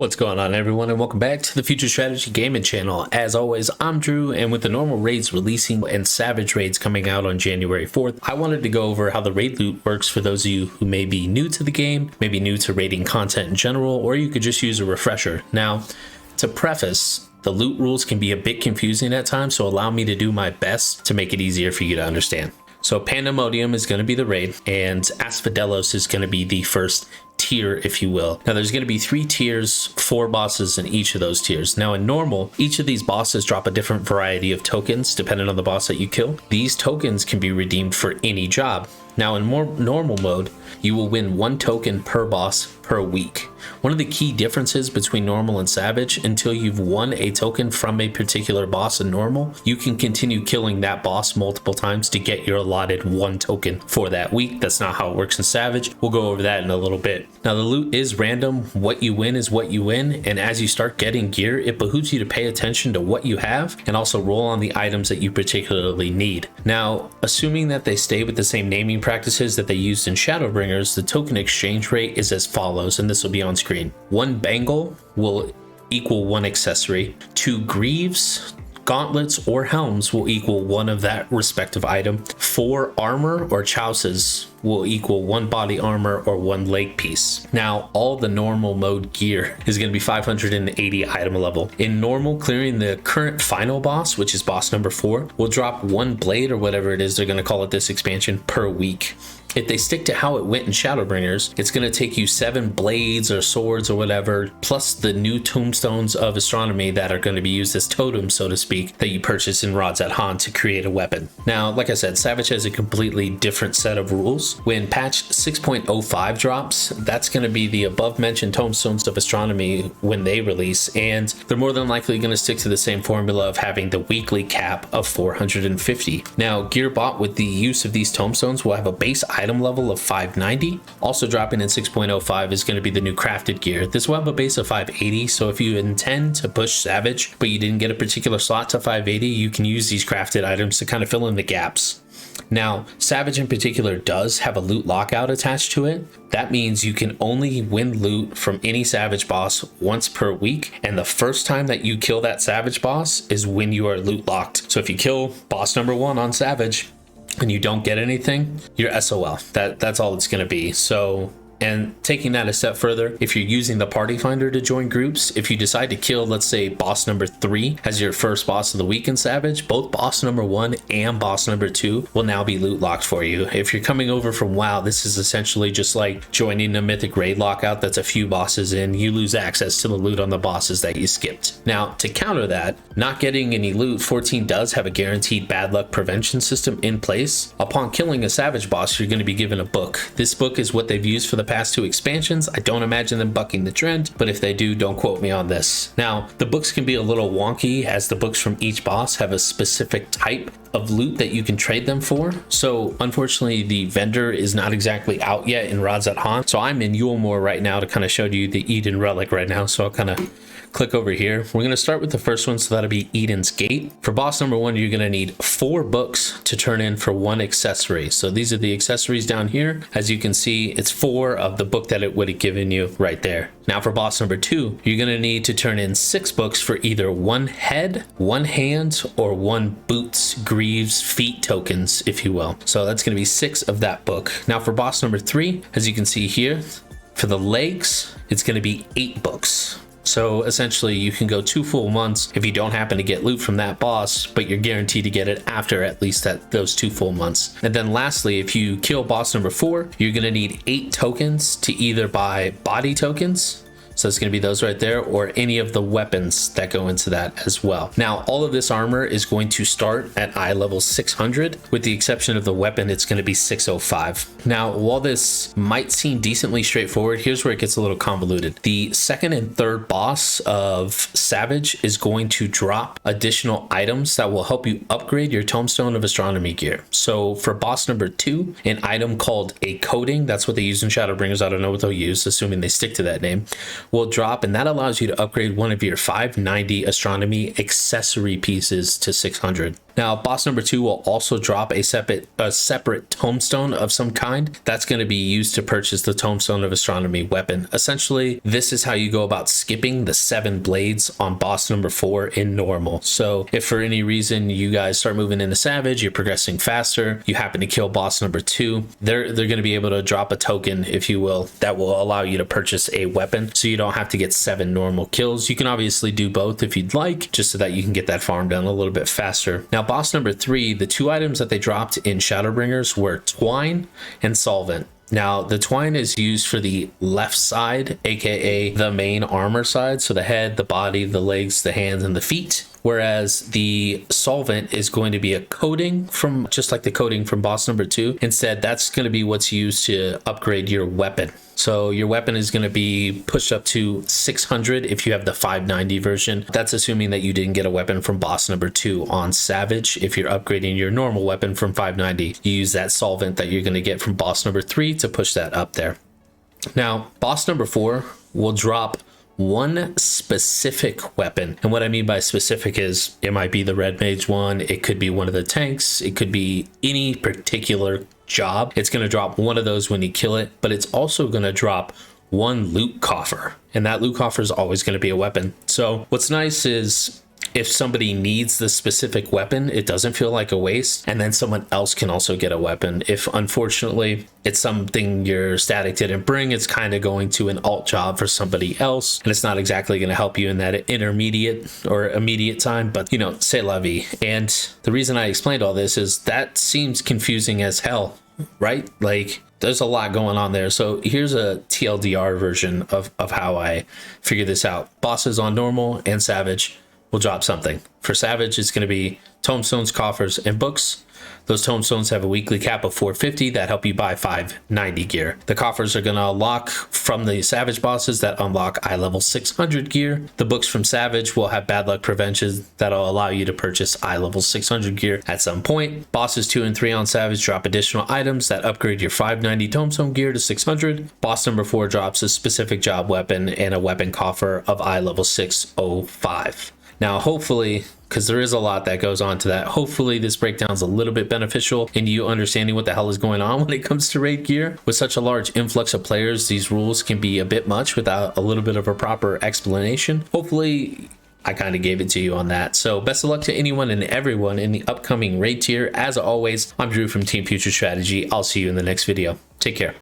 What's going on, everyone, and welcome back to the Future Strategy Gaming channel. As always, I'm Drew, and with the normal raids releasing and Savage raids coming out on January 4th, I wanted to go over how the raid loot works for those of you who may be new to the game, maybe new to raiding content in general, or you could just use a refresher. Now, to preface, the loot rules can be a bit confusing at times, so allow me to do my best to make it easier for you to understand. So Pandaemonium is going to be the raid, and Asphodelos is going to be the first tier, if you will. Now there's going to be 3 tiers, 4 bosses in each of those tiers. Now in normal, each of these bosses drop a different variety of tokens depending on the boss that you kill. These tokens can be redeemed for any job. Now in more normal mode, you will win 1 token per boss per week. One of the key differences between normal and savage, until you've won a token from a particular boss in normal, you can continue killing that boss multiple times to get your allotted 1 token for that week. That's not how it works in savage. We'll go over that in a little bit. Now the loot is random. What you win is what you win, and as you start getting gear, it behooves you to pay attention to what you have and also roll on the items that you particularly need. Now, assuming that they stay with the same naming practices that they used in Shadowbringers, the token exchange rate is as follows, and this will be on screen. 1 bangle will equal 1 accessory. 2 Geaves, Gauntlets, or Helms will equal 1 of that respective item. 4 armor or chouses will equal 1 body armor or 1 leg piece. Now, all the normal mode gear is going to be 580 item level. In normal, clearing the current final boss, which is boss number 4, will drop 1 blade or whatever it is they're going to call it this expansion per week. If they stick to how it went in Shadowbringers, it's going to take you 7 blades or swords or whatever, plus the new Tomestones of Astronomy that are going to be used as totems, so to speak, that you purchase in Rods at Han to create a weapon. Now, like I said, Savage has a completely different set of rules. When patch 6.05 drops, that's going to be the above mentioned Tomestones of Astronomy when they release, and they're more than likely going to stick to the same formula of having the weekly cap of 450. Now, gear bought with the use of these Tomestones will have a base item level of 590. Also dropping in 6.05 is going to be the new crafted gear. This will have a base of 580, so if you intend to push Savage but you didn't get a particular slot to 580, you can use these crafted items to kind of fill in the gaps. Now, Savage in particular does have a loot lockout attached to it. That means you can only win loot from any Savage boss once per week, and the first time that you kill that Savage boss is when you are loot locked. So if you kill boss number 1 on Savage and you don't get anything, you're SOL. That's all it's going to be. So, and taking that a step further, if you're using the party finder to join groups, if you decide to kill, let's say, boss number 3 as your first boss of the week in Savage, both boss number 1 and boss number 2 will now be loot locked for you. If you're coming over from WoW, this is essentially just like joining a mythic raid lockout that's a few bosses in. You lose access to the loot on the bosses that you skipped. Now, to counter that, not getting any loot, 14 does have a guaranteed bad luck prevention system in place. Upon killing a Savage boss, you're going to be given a book. This book is what they've used for the past 2 expansions. I don't imagine them bucking the trend, but if they do, don't quote me on this. Now, the books can be a little wonky as the books from each boss have a specific type of loot that you can trade them for. So unfortunately, the vendor is not exactly out yet in Rods at Han. So I'm in Yulemoor right now to kind of show you the Eden Relic right now. So I'll kind of click over here. We're going to start with the first one, so that'll be Eden's Gate. For boss number 1, you're going to need 4 books to turn in for 1 accessory. So these are the accessories down here. As you can see, it's 4 of the book that it would have given you right there. Now for boss number 2, you're going to need to turn in 6 books for either 1 head, 1 hand, or 1 boots, greaves, feet tokens, if you will. So that's going to be 6 of that book. Now for boss number 3, as you can see here, for the legs, it's going to be 8 books. So essentially you can go 2 full months if you don't happen to get loot from that boss, but you're guaranteed to get it after at least those 2 full months. And then lastly, if you kill boss number 4, you're going to need 8 tokens to either buy body tokens, so it's going to be those right there, or any of the weapons that go into that as well. Now, all of this armor is going to start at eye level 600. With the exception of the weapon, it's going to be 605. Now, while this might seem decently straightforward, here's where it gets a little convoluted. The second and third boss of Savage is going to drop additional items that will help you upgrade your Tomestone of Astronomy gear. So for boss number 2, an item called a coating, that's what they use in Shadowbringers, I don't know what they'll use, assuming they stick to that name, will drop, and that allows you to upgrade one of your 590 astronomy accessory pieces to 600. Now, boss number 2 will also drop a separate Tomestone of some kind. That's going to be used to purchase the Tomestone of Astronomy weapon. Essentially, this is how you go about skipping the 7 blades on boss number 4 in normal. So if for any reason you guys start moving into Savage, you're progressing faster, you happen to kill boss number 2, they're going to be able to drop a token, if you will, that will allow you to purchase a weapon, so you don't have to get 7 normal kills. You can obviously do both if you'd like, just so that you can get that farm done a little bit faster. Now, boss number 3, the 2 items that they dropped in Shadowbringers were Twine and Solvent. Now, the Twine is used for the left side, aka the main armor side, so the head, the body, the legs, the hands, and the feet. Whereas the Solvent is going to be a coating from, just like the coating from boss number 2. Instead, that's going to be what's used to upgrade your weapon. So your weapon is going to be pushed up to 600 if you have the 590 version. That's assuming that you didn't get a weapon from boss number 2 on Savage. If you're upgrading your normal weapon from 590, you use that Solvent that you're going to get from boss number 3 to push that up there. Now, boss number 4 will drop one specific weapon, and what I mean by specific is it might be the red mage one, it could be one of the tanks, it could be any particular job. It's going to drop one of those when you kill it, but it's also going to drop one loot coffer, and that loot coffer is always going to be a weapon. So what's nice is if somebody needs the specific weapon, it doesn't feel like a waste, and then someone else can also get a weapon. If unfortunately it's something your static didn't bring, it's kind of going to an alt job for somebody else, and it's not exactly going to help you in that intermediate or immediate time, but you know, c'est la vie. And the reason I explained all this is that seems confusing as hell, right? Like, there's a lot going on there. So here's a TLDR version of how I figure this out. Bosses on normal and Savage will drop something. For Savage, it's going to be Tomestones, Coffers, and books. Those Tomestones have a weekly cap of 450 that help you buy 590 gear. The Coffers are going to unlock from the Savage bosses that unlock eye level 600 gear. The books from Savage will have bad luck prevention that'll allow you to purchase eye level 600 gear at some point. Bosses 2 and 3 on Savage drop additional items that upgrade your 590 Tomestone gear to 600. Boss number 4 drops a specific job weapon and a weapon coffer of eye level 605. Now, hopefully, because there is a lot that goes on to that, hopefully this breakdown is a little bit beneficial in you understanding what the hell is going on when it comes to raid gear. With such a large influx of players, these rules can be a bit much without a little bit of a proper explanation. Hopefully, I kind of gave it to you on that. So best of luck to anyone and everyone in the upcoming raid tier. As always, I'm Drew from Team Future Strategy. I'll see you in the next video. Take care.